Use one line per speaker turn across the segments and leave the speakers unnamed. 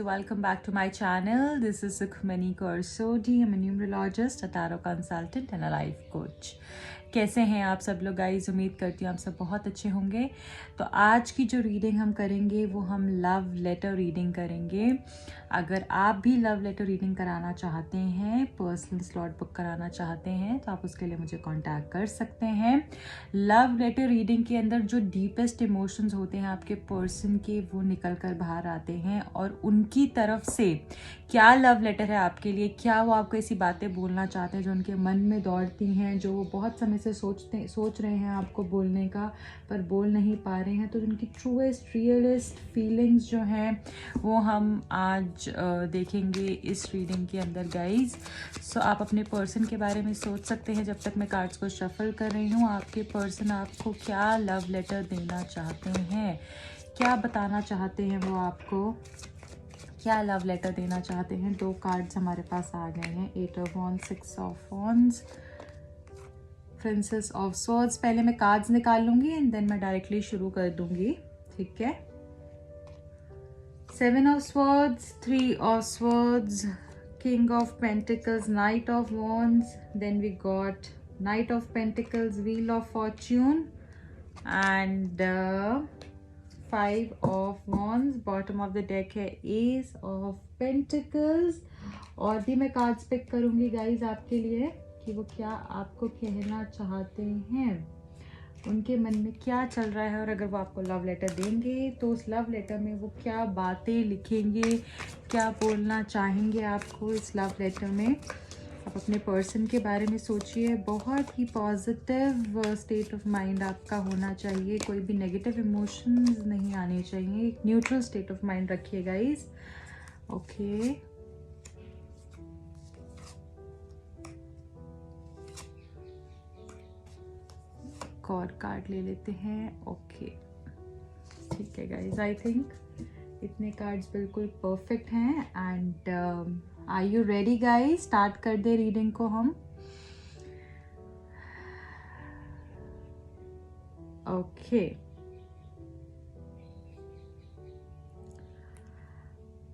welcome back to my channel. This is Sukhmani Kaur-Sodhi. I'm a numerologist, a tarot consultant and a life coach. कैसे हैं आप सब लोग guys? उम्मीद करती हूँ आप सब बहुत अच्छे होंगे। तो आज की जो रीडिंग हम करेंगे वो हम लव लेटर रीडिंग करेंगे। अगर आप भी लव लेटर रीडिंग कराना चाहते हैं, पर्सनल स्लॉट बुक कराना चाहते हैं, तो आप उसके लिए मुझे कांटेक्ट कर सकते हैं। लव लेटर रीडिंग के अंदर जो डीपेस्ट इमोशंस होते हैं आपके पर्सन के, वो निकल कर बाहर आते हैं और उनकी तरफ से क्या लव लेटर है आपके लिए, क्या वो आपको ऐसी बातें बोलना चाहते हैं जो उनके मन में दौड़ती हैं, जो वो बहुत समय से सोच रहे हैं आपको बोलने का पर बोल नहीं पा रहे हैं। तो उनकी ट्रूएस्ट रियलिस्ट फीलिंग्स जो हैं वो हम आज देखेंगे इस रीडिंग के अंदर गाइज। सो आप अपने पर्सन के बारे में सोच सकते हैं जब तक मैं कार्ड्स को शफल कर रही हूँ। आपके पर्सन आपको क्या लव लेटर देना चाहते हैं, क्या बताना चाहते हैं वो आपको, क्या लव लेटर देना चाहते हैं। 2 कार्ड्स हमारे पास आ गए हैं, 8 of wands, 6 of wands, princess of swords. पहले मैं कार्ड्स निकाल लूंगी एंड देन मैं डायरेक्टली शुरू कर दूंगी, ठीक है। 7 of swords, 3 of swords, king of pentacles, knight of wands, then we got knight of pentacles, wheel of fortune and 5 of wands. Bottom of the deck है एस ऑफ पेंटिकल्स। और भी मैं कार्ड्स पिक करूंगी guys आपके लिए कि वो क्या आपको कहना चाहते हैं, उनके मन में क्या चल रहा है, और अगर वो आपको लव लेटर देंगे तो उस लव लेटर में वो क्या बातें लिखेंगे, क्या बोलना चाहेंगे आपको इस लव लेटर में। आप अपने पर्सन के बारे में सोचिए, बहुत ही पॉजिटिव स्टेट ऑफ माइंड आपका होना चाहिए, कोई भी नेगेटिव इमोशंस नहीं आने चाहिए, एक न्यूट्रल स्टेट ऑफ माइंड रखिए गाइज। ओके, और कार्ड ले लेते हैं। ओके ठीक है गाइज, आई थिंक इतने कार्ड्स बिल्कुल परफेक्ट हैं। And are you ready guys? Start कर दे रीडिंग को हम। ओके,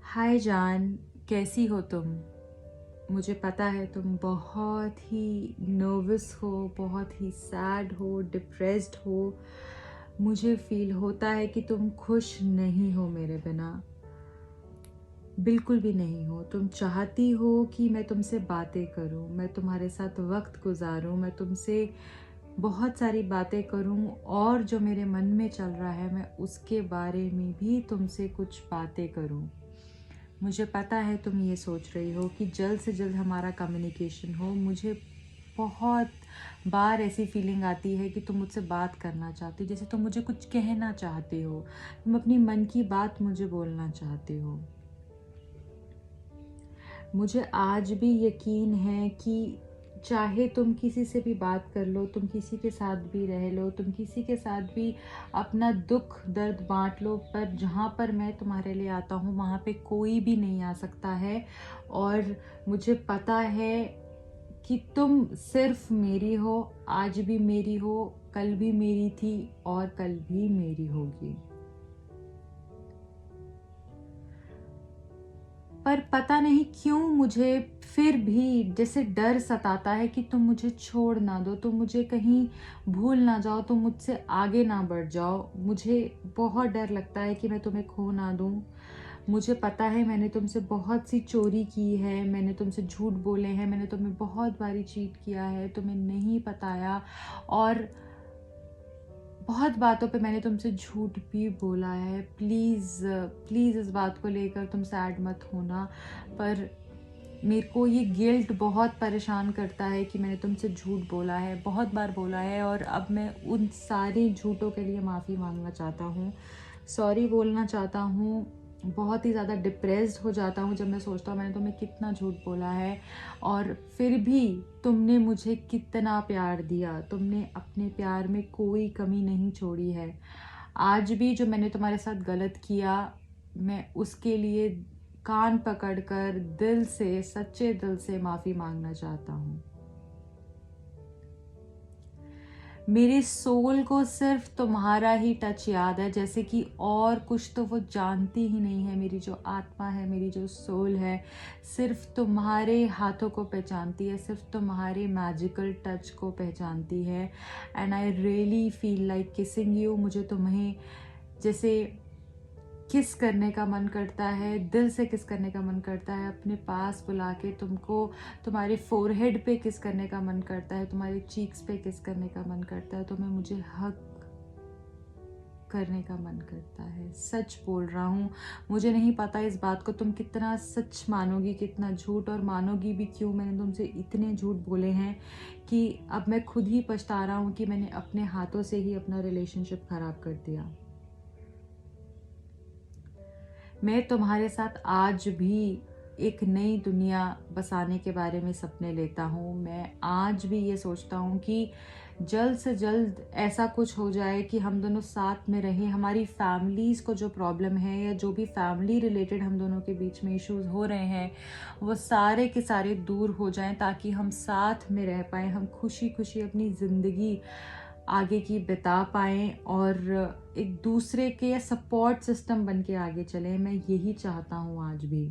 हाय जान, कैसी हो तुम? मुझे पता है तुम बहुत ही नर्वस हो, बहुत ही सैड हो, डिप्रेस्ड हो। मुझे फील होता है कि तुम खुश नहीं हो मेरे बिना, बिल्कुल भी नहीं हो। तुम चाहती हो कि मैं तुमसे बातें करूं, मैं तुम्हारे साथ वक्त गुजारूं, मैं तुमसे बहुत सारी बातें करूं, और जो मेरे मन में चल रहा है मैं उसके बारे में भी तुमसे कुछ बातें करूं। मुझे पता है तुम ये सोच रही हो कि जल्द से जल्द हमारा कम्युनिकेशन हो। मुझे बहुत बार ऐसी फीलिंग आती है कि तुम मुझसे बात करना चाहती हो, जैसे तुम मुझे कुछ कहना चाहते हो, तुम अपनी मन की बात मुझे बोलना चाहते हो। मुझे आज भी यकीन है कि चाहे तुम किसी से भी बात कर लो, तुम किसी के साथ भी रह लो, तुम किसी के साथ भी अपना दुख दर्द बांट लो, पर जहाँ पर मैं तुम्हारे लिए आता हूँ वहाँ पे कोई भी नहीं आ सकता है। और मुझे पता है कि तुम सिर्फ मेरी हो, आज भी मेरी हो, कल भी मेरी थी और कल भी मेरी होगी। पर पता नहीं क्यों मुझे फिर भी जैसे डर सताता है कि तुम मुझे छोड़ ना दो, तुम मुझे कहीं भूल ना जाओ, तुम मुझसे आगे ना बढ़ जाओ। मुझे बहुत डर लगता है कि मैं तुम्हें खो ना दूँ। मुझे पता है मैंने तुमसे बहुत सी चोरी की है, मैंने तुमसे झूठ बोले हैं, मैंने तुम्हें बहुत बारी चीट किया है, तुम्हें नहीं बताया, और बहुत बातों पे मैंने तुमसे झूठ भी बोला है। प्लीज़ प्लीज़ इस बात को लेकर तुम सैड मत होना, पर मेरे को ये गिल्ट बहुत परेशान करता है कि मैंने तुमसे झूठ बोला है, बहुत बार बोला है, और अब मैं उन सारे झूठों के लिए माफ़ी मांगना चाहता हूँ, सॉरी बोलना चाहता हूँ। बहुत ही ज़्यादा डिप्रेस्ड हो जाता हूँ जब मैं सोचता हूँ मैंने तुम्हें कितना झूठ बोला है, और फिर भी तुमने मुझे कितना प्यार दिया, तुमने अपने प्यार में कोई कमी नहीं छोड़ी है। आज भी जो मैंने तुम्हारे साथ गलत किया, मैं उसके लिए कान पकड़कर दिल से, सच्चे दिल से माफ़ी मांगना चाहता हूँ। मेरे सोल को सिर्फ तुम्हारा ही टच याद है, जैसे कि और कुछ तो वो जानती ही नहीं है। मेरी जो आत्मा है, मेरी जो सोल है, सिर्फ तुम्हारे हाथों को पहचानती है, सिर्फ तुम्हारे मैजिकल टच को पहचानती है। And I really feel like kissing you. मुझे तुम्हें जैसे किस करने का मन करता है, दिल से किस करने का मन करता है, अपने पास बुला के तुमको तुम्हारे फोरहेड पे किस करने का मन करता है, तुम्हारे चीक्स पे किस करने का मन करता है, तुम्हें मुझे हक करने का मन करता है। सच बोल रहा हूँ। मुझे नहीं पता इस बात को तुम कितना सच मानोगी, कितना झूठ, और मानोगी भी क्यों। मैंने तुमसे इतने झूठ बोले हैं कि अब मैं खुद ही पछता रहा हूँ कि मैंने अपने हाथों से ही अपना रिलेशनशिप खराब कर दिया। मैं तुम्हारे साथ आज भी एक नई दुनिया बसाने के बारे में सपने लेता हूँ। मैं आज भी ये सोचता हूँ कि जल्द से जल्द ऐसा कुछ हो जाए कि हम दोनों साथ में रहें। हमारी फैमिलीज़ को जो प्रॉब्लम है या जो भी फैमिली रिलेटेड हम दोनों के बीच में इश्यूज हो रहे हैं, वो सारे के सारे दूर हो जाएं, ताकि हम साथ में रह पाएँ, हम खुशी खुशी अपनी ज़िंदगी आगे की बिता पाएँ और एक दूसरे के सपोर्ट सिस्टम बन के आगे चलें। मैं यही चाहता हूँ आज भी।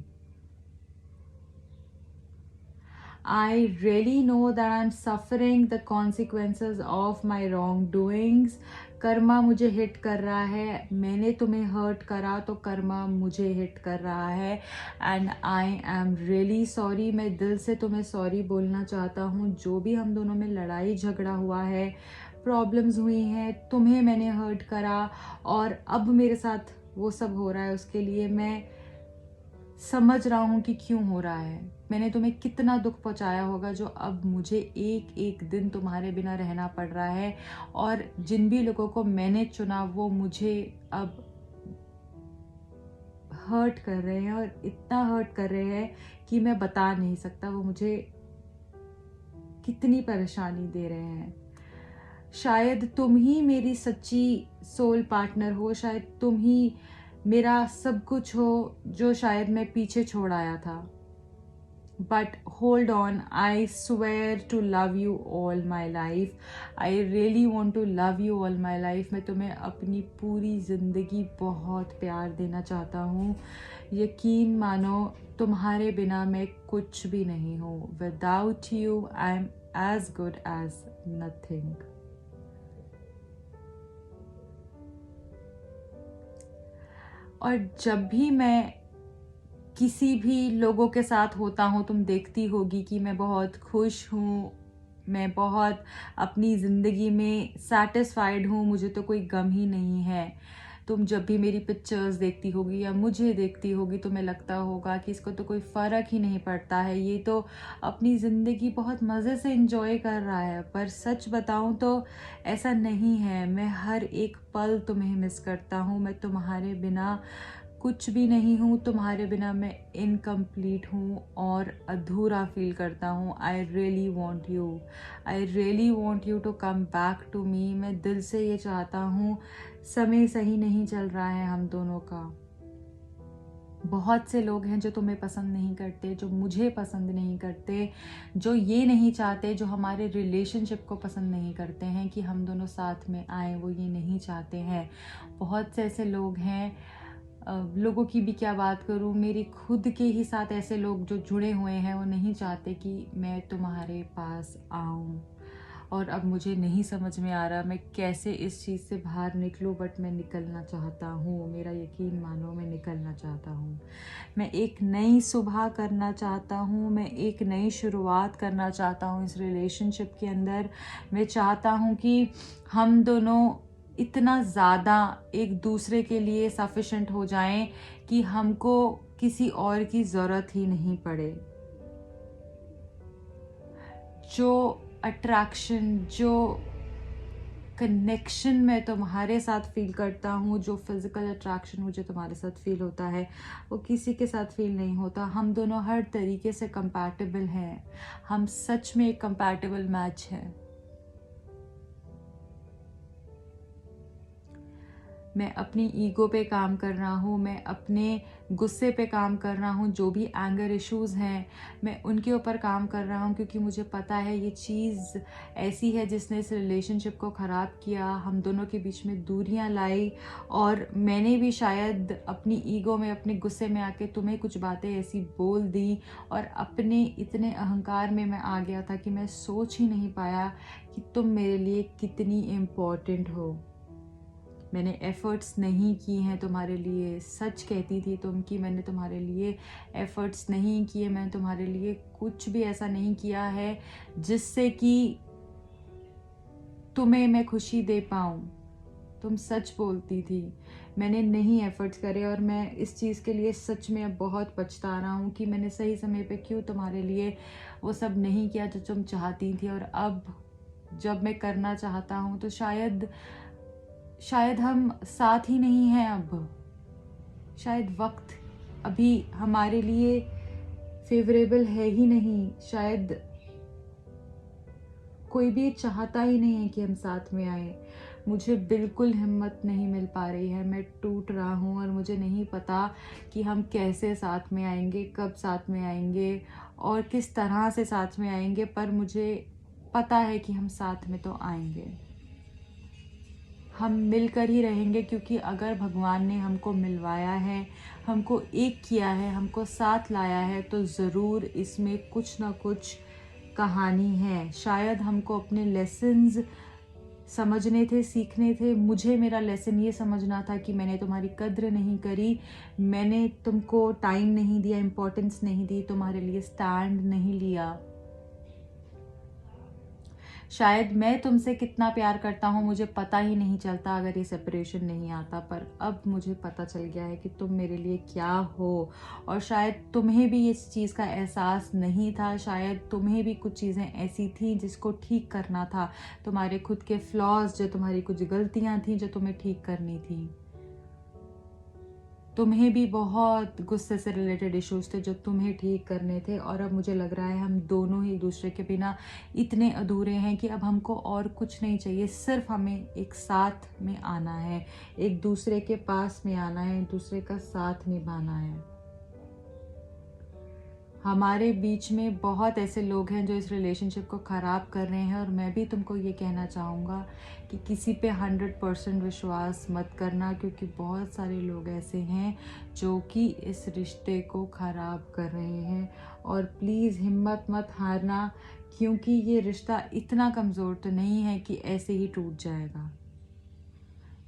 I really know that I'm suffering the consequences of my wrongdoings. Karma मुझे हिट कर रहा है। मैंने तुम्हें हर्ट करा तो कर्मा मुझे हिट कर रहा है। And I am really sorry. मैं दिल से तुम्हें सॉरी बोलना चाहता हूँ। जो भी हम दोनों में लड़ाई झगड़ा हुआ है, प्रॉब्लम्स हुई हैं, तुम्हें मैंने हर्ट करा और अब मेरे साथ वो सब हो रहा है, उसके लिए मैं समझ रहा हूँ कि क्यों हो रहा है। मैंने तुम्हें कितना दुख पहुँचाया होगा, जो अब मुझे एक एक दिन तुम्हारे बिना रहना पड़ रहा है। और जिन भी लोगों को मैंने चुना वो मुझे अब हर्ट कर रहे हैं, और इतना हर्ट कर रहे हैं कि मैं बता नहीं सकता वो मुझे कितनी परेशानी दे रहे हैं। शायद तुम ही मेरी सच्ची सोल पार्टनर हो, शायद तुम ही मेरा सब कुछ हो, जो शायद मैं पीछे छोड़ आया था। But hold on, I swear to love you all my life. I really want to love you all my life. मैं तुम्हें अपनी पूरी ज़िंदगी बहुत प्यार देना चाहता हूँ। यकीन मानो, तुम्हारे बिना मैं कुछ भी नहीं हूँ। Without you, I'm as good as nothing. और जब भी मैं किसी भी लोगों के साथ होता हूँ, तुम देखती होगी कि मैं बहुत खुश हूँ, मैं बहुत अपनी ज़िंदगी में सैटिस्फाइड हूँ, मुझे तो कोई गम ही नहीं है। तुम जब भी मेरी पिक्चर्स देखती होगी या मुझे देखती होगी, तुम्हें लगता होगा कि इसको तो कोई फ़र्क ही नहीं पड़ता है, ये तो अपनी ज़िंदगी बहुत मज़े से एंजॉय कर रहा है। पर सच बताऊँ तो ऐसा नहीं है। मैं हर एक पल तुम्हें मिस करता हूँ। मैं तुम्हारे बिना कुछ भी नहीं हूँ। तुम्हारे बिना मैं इनकम्प्लीट हूँ और अधूरा फील करता हूँ। I really want you, I really want you to come back to me. मैं दिल से ये चाहता हूँ। समय सही नहीं चल रहा है हम दोनों का। बहुत से लोग हैं जो तुम्हें पसंद नहीं करते, जो मुझे पसंद नहीं करते, जो ये नहीं चाहते, जो हमारे रिलेशनशिप को पसंद नहीं करते हैं कि हम दोनों साथ में आए, वो ये नहीं चाहते हैं। बहुत से ऐसे लोग हैं, लोगों की भी क्या बात करूँ, मेरी खुद के ही साथ ऐसे लोग जो जुड़े हुए हैं, वो नहीं चाहते कि मैं तुम्हारे पास आऊँ। और अब मुझे नहीं समझ में आ रहा मैं कैसे इस चीज़ से बाहर निकलूँ, बट मैं निकलना चाहता हूँ। मेरा यकीन मानो, मैं निकलना चाहता हूँ। मैं एक नई सुबह करना चाहता हूँ, मैं एक नई शुरुआत करना चाहता हूँ इस रिलेशनशिप के अंदर। मैं चाहता हूँ कि हम दोनों इतना ज़्यादा एक दूसरे के लिए सफिशेंट हो जाएं कि हमको किसी और की ज़रूरत ही नहीं पड़े। जो अट्रैक्शन, जो कनेक्शन मैं तुम्हारे साथ फील करता हूँ, जो फिज़िकल अट्रैक्शन मुझे तुम्हारे साथ फील होता है, वो किसी के साथ फील नहीं होता। हम दोनों हर तरीके से कंपैटिबल हैं। हम सच में एक कंपैटिबल मैच है। मैं अपनी ईगो पे काम कर रहा हूँ, मैं अपने गुस्से पे काम कर रहा हूँ, जो भी एंगर इश्यूज़ हैं मैं उनके ऊपर काम कर रहा हूँ, क्योंकि मुझे पता है ये चीज़ ऐसी है जिसने इस रिलेशनशिप को ख़राब किया, हम दोनों के बीच में दूरियां लाई। और मैंने भी शायद अपनी ईगो में, अपने गुस्से में आके तुम्हें कुछ बातें ऐसी बोल दी, और अपने इतने अहंकार में मैं आ गया था कि मैं सोच ही नहीं पाया कि तुम मेरे लिए कितनी इम्पोर्टेंट हो। मैंने एफ़र्ट्स नहीं की हैं तुम्हारे लिए, सच कहती थी तुम कि मैंने तुम्हारे लिए एफ़र्ट्स नहीं किए, मैंने तुम्हारे लिए कुछ भी ऐसा नहीं किया है जिससे कि तुम्हें मैं खुशी दे पाऊँ। तुम सच बोलती थी, मैंने नहीं एफ़र्ट्स करे, और मैं इस चीज़ के लिए सच में अब बहुत पछता रहा हूँ कि मैंने सही समय पे क्यों तुम्हारे लिए वो सब नहीं किया जो तुम चाहती थी। और अब जब मैं करना चाहता हूँ तो शायद हम साथ ही नहीं हैं अब, शायद वक्त अभी हमारे लिए फेवरेबल है ही नहीं, शायद कोई भी चाहता ही नहीं है कि हम साथ में आए। मुझे बिल्कुल हिम्मत नहीं मिल पा रही है, मैं टूट रहा हूँ, और मुझे नहीं पता कि हम कैसे साथ में आएंगे, कब साथ में आएंगे और किस तरह से साथ में आएंगे, पर मुझे पता है कि हम साथ में तो आएंगे, हम मिलकर ही रहेंगे, क्योंकि अगर भगवान ने हमको मिलवाया है, हमको एक किया है, हमको साथ लाया है, तो ज़रूर इसमें कुछ ना कुछ कहानी है। शायद हमको अपने लेसन्स समझने थे, सीखने थे। मुझे मेरा लेसन ये समझना था कि मैंने तुम्हारी कद्र नहीं करी, मैंने तुमको टाइम नहीं दिया, इम्पोर्टेंस नहीं दी, तुम्हारे लिए स्टैंड नहीं लिया। शायद मैं तुमसे कितना प्यार करता हूँ मुझे पता ही नहीं चलता अगर ये सेपरेशन नहीं आता, पर अब मुझे पता चल गया है कि तुम मेरे लिए क्या हो। और शायद तुम्हें भी इस चीज़ का एहसास नहीं था, शायद तुम्हें भी कुछ चीज़ें ऐसी थी जिसको ठीक करना था, तुम्हारे खुद के फ्लॉज, जो तुम्हारी कुछ गलतियाँ थी जो तुम्हें ठीक करनी थी। तुम्हें भी बहुत गुस्से से रिलेटेड इश्यूज थे जो तुम्हें ठीक करने थे, और अब मुझे लग रहा है हम दोनों ही दूसरे के बिना इतने अधूरे हैं कि अब हमको और कुछ नहीं चाहिए, सिर्फ हमें एक साथ में आना है, एक दूसरे के पास में आना है, एक दूसरे का साथ निभाना है। हमारे बीच में बहुत ऐसे लोग हैं जो इस रिलेशनशिप को ख़राब कर रहे हैं, और मैं भी तुमको ये कहना चाहूँगा कि किसी पे 100% विश्वास मत करना, क्योंकि बहुत सारे लोग ऐसे हैं जो कि इस रिश्ते को ख़राब कर रहे हैं। और प्लीज़ हिम्मत मत हारना, क्योंकि ये रिश्ता इतना कमज़ोर तो नहीं है कि ऐसे ही टूट जाएगा।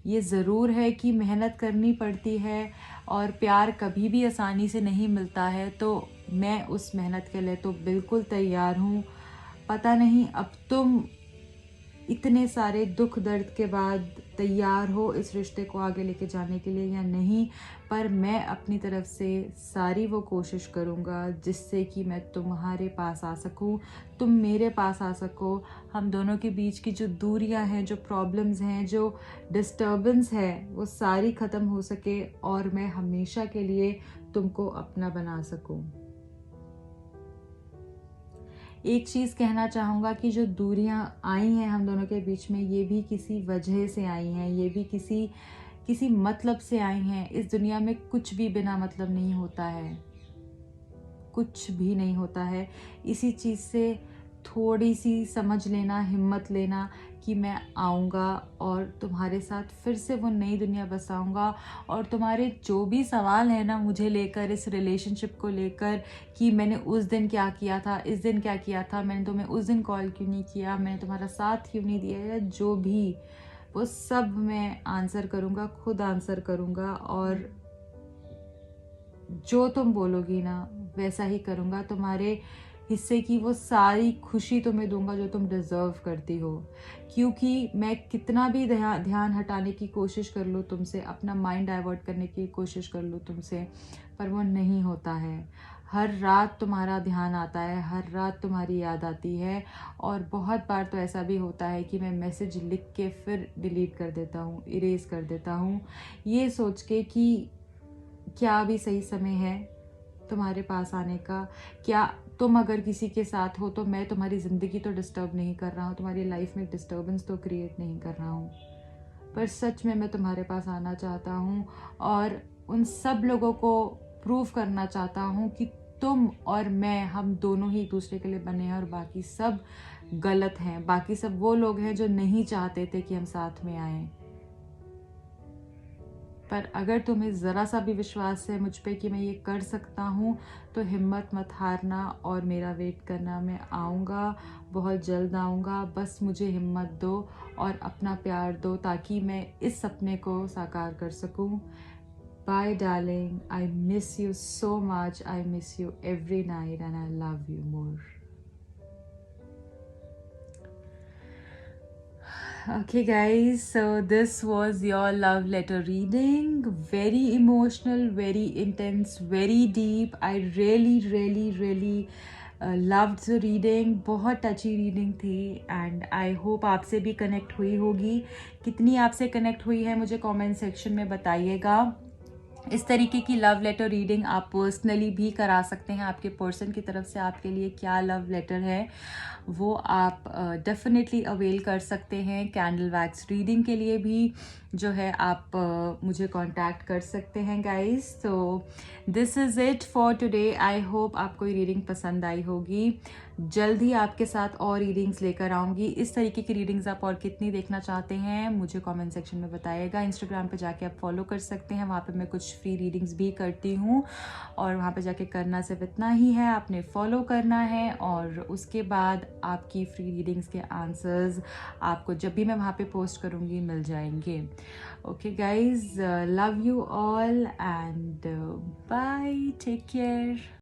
ये ज़रूर है कि मेहनत करनी पड़ती है, और प्यार कभी भी आसानी से नहीं मिलता है, तो मैं उस मेहनत के लिए तो बिल्कुल तैयार हूँ। पता नहीं अब तुम इतने सारे दुख दर्द के बाद तैयार हो इस रिश्ते को आगे लेके जाने के लिए या नहीं, पर मैं अपनी तरफ से सारी वो कोशिश करूँगा जिससे कि मैं तुम्हारे पास आ सकूँ, तुम मेरे पास आ सको, हम दोनों के बीच की जो दूरियां हैं, जो प्रॉब्लम्स हैं, जो डिस्टर्बेंस है, वो सारी ख़त्म हो सके, और मैं हमेशा के लिए तुमको अपना बना सकूँ। एक चीज़ कहना चाहूँगा कि जो दूरियां आई हैं हम दोनों के बीच में, ये भी किसी वजह से आई हैं, ये भी किसी मतलब से आई हैं। इस दुनिया में कुछ भी बिना मतलब नहीं होता है, कुछ भी नहीं होता है। इसी चीज़ से थोड़ी सी समझ लेना, हिम्मत लेना कि मैं आऊँगा और तुम्हारे साथ फिर से वो नई दुनिया बसाऊँगा, और तुम्हारे जो भी सवाल है ना मुझे लेकर, इस रिलेशनशिप को लेकर, कि मैंने उस दिन क्या किया था, इस दिन क्या किया था, मैंने तुम्हें उस दिन कॉल क्यों नहीं किया, मैंने तुम्हारा साथ क्यों नहीं दिया, या जो भी, वो सब मैं आंसर करूँगा, खुद आंसर करूँगा, और जो तुम बोलोगी ना वैसा ही करूँगा। तुम्हारे हिस्से की वो सारी खुशी तुम्हें दूंगा जो तुम डिज़र्व करती हो, क्योंकि मैं कितना भी ध्यान हटाने की कोशिश कर लूँ तुमसे, अपना माइंड डाइवर्ट करने की कोशिश कर लूँ तुमसे, पर वो नहीं होता है। हर रात तुम्हारा ध्यान आता है, हर रात तुम्हारी याद आती है, और बहुत बार तो ऐसा भी होता है कि मैं मैसेज लिख के फिर डिलीट कर देता हूँ, इरेज कर देता हूँ, ये सोच के कि क्या अभी सही समय है तुम्हारे पास आने का, क्या तुम अगर किसी के साथ हो तो मैं तुम्हारी ज़िंदगी तो डिस्टर्ब नहीं कर रहा हूँ, तुम्हारी लाइफ में डिस्टर्बेंस तो क्रिएट नहीं कर रहा हूँ। पर सच में मैं तुम्हारे पास आना चाहता हूँ और उन सब लोगों को प्रूव करना चाहता हूँ कि तुम और मैं, हम दोनों ही एक दूसरे के लिए बने हैं और बाकी सब गलत हैं। बाकी सब वो लोग हैं जो नहीं चाहते थे कि हम साथ में आएं। पर अगर तुम्हें ज़रा सा भी विश्वास है मुझ पे कि मैं ये कर सकता हूँ तो हिम्मत मत हारना और मेरा वेट करना। मैं आऊँगा, बहुत जल्द आऊँगा। बस मुझे हिम्मत दो और अपना प्यार दो ताकि मैं इस सपने को साकार कर सकूँ। Bye darling, I miss you so much, I miss you every night and I love you more. Okay guys, so this was your love letter reading. Very emotional, very intense, very deep. I really loved the reading. बहुत टची reading थी and I hope आपसे भी connect हुई होगी। कितनी आपसे connect हुई है मुझे कमेंट सेक्शन में बताइएगा। इस तरीके की लव लेटर रीडिंग आप पर्सनली भी करा सकते हैं। आपके पर्सन की तरफ से आपके लिए क्या लव लेटर है वो आप डेफिनेटली अवेल कर सकते हैं। कैंडल वैक्स रीडिंग के लिए भी जो है आप मुझे कांटेक्ट कर सकते हैं गाइस। तो this is it for today. I hope आपको ये रीडिंग पसंद आई होगी। जल्द ही आपके साथ और रीडिंग्स लेकर आऊँगी। इस तरीके की रीडिंग्स आप और कितनी देखना चाहते हैं मुझे कमेंट सेक्शन में बताइएगा। इंस्टाग्राम पे जाके आप फॉलो कर सकते हैं, वहाँ पे मैं कुछ फ्री रीडिंग्स भी करती हूँ और वहाँ पे जाके करना सिर्फ इतना ही है, आपने फॉलो करना है और उसके बाद आपकी फ्री रीडिंग्स के आंसर्स आपको जब भी मैं वहाँ पे पोस्ट करूँगी मिल जाएंगे। Okay guys, love you all and bye, take care.